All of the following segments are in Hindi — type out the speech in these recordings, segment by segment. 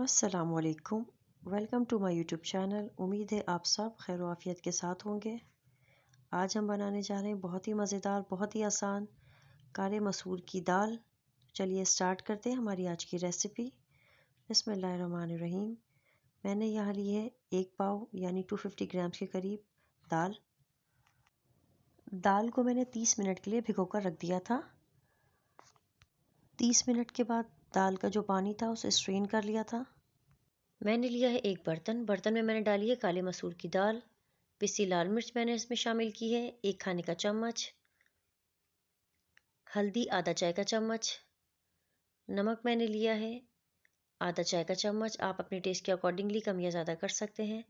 अस्सलामुअलैकुम। Welcome to my YouTube channel. उम्मीद है आप सब खैर आफियत के साथ होंगे। आज हम बनाने जा रहे हैं बहुत ही मज़ेदार, बहुत ही आसान काले मसूर की दाल। चलिए स्टार्ट करते हैं हमारी आज की रेसिपी। बिस्मिल्लाहिर्रहमानिर्रहीम। मैंने यहाँ ली है 1 पाव यानी 250 ग्राम के करीब दाल। दाल को मैंने 30 मिनट के लिए भिगो कर रख दिया था। 30 मिनट के बाद दाल का जो पानी था उसे स्ट्रेन कर लिया था। मैंने लिया है एक बर्तन में मैंने डाली है काले मसूर की दाल। पिसी लाल मिर्च मैंने इसमें शामिल की है 1 खाने का चम्मच, हल्दी आधा चाय का चम्मच, नमक मैंने लिया है आधा चाय का चम्मच। आप अपने टेस्ट के अकॉर्डिंगली कम या ज़्यादा कर सकते हैं।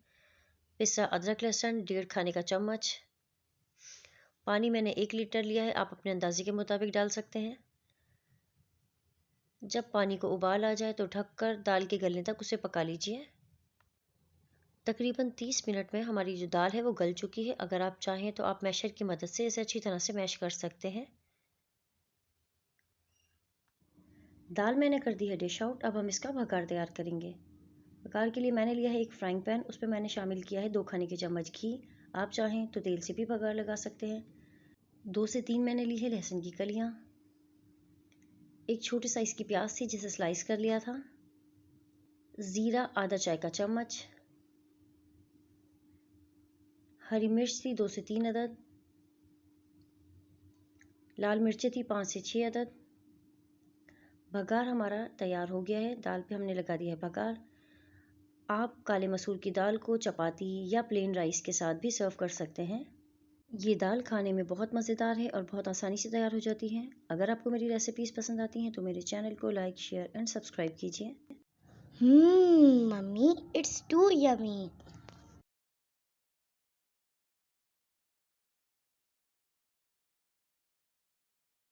पिसा अदरक लहसुन 1.5 खाने का चम्मच। पानी मैंने 1 लीटर लिया है, आप अपने अंदाजे के मुताबिक डाल सकते हैं। जब पानी को उबाल आ जाए तो ढककर दाल के गलने तक उसे पका लीजिए। तकरीबन 30 मिनट में हमारी जो दाल है वो गल चुकी है। अगर आप चाहें तो आप मैशर की मदद से इसे अच्छी तरह से मैश कर सकते हैं। दाल मैंने कर दी है डिश आउट। अब हम इसका भगार तैयार करेंगे। भगार के लिए मैंने लिया है एक फ्राइंग पैन, उस पर मैंने शामिल किया है 2 खाने के चम्मच घी। आप चाहें तो तेल से भी भगार लगा सकते हैं। 2 से 3 मैंने ली है लहसुन की कलियाँ। एक छोटे साइज़ की प्याज थी जिसे स्लाइस कर लिया था। ज़ीरा आधा चाय का चम्मच। हरी मिर्च थी 2 से 3 अदद। लाल मिर्चें थी 5 से 6 अदद। भगार हमारा तैयार हो गया है। दाल पे हमने लगा दिया है भगार। आप काले मसूर की दाल को चपाती या प्लेन राइस के साथ भी सर्व कर सकते हैं। ये दाल खाने में बहुत मज़ेदार है और बहुत आसानी से तैयार हो जाती है। अगर आपको मेरी रेसिपीज़ पसंद आती हैं तो मेरे चैनल को लाइक, शेयर एंड सब्सक्राइब कीजिए। Mummy, it's too yummy.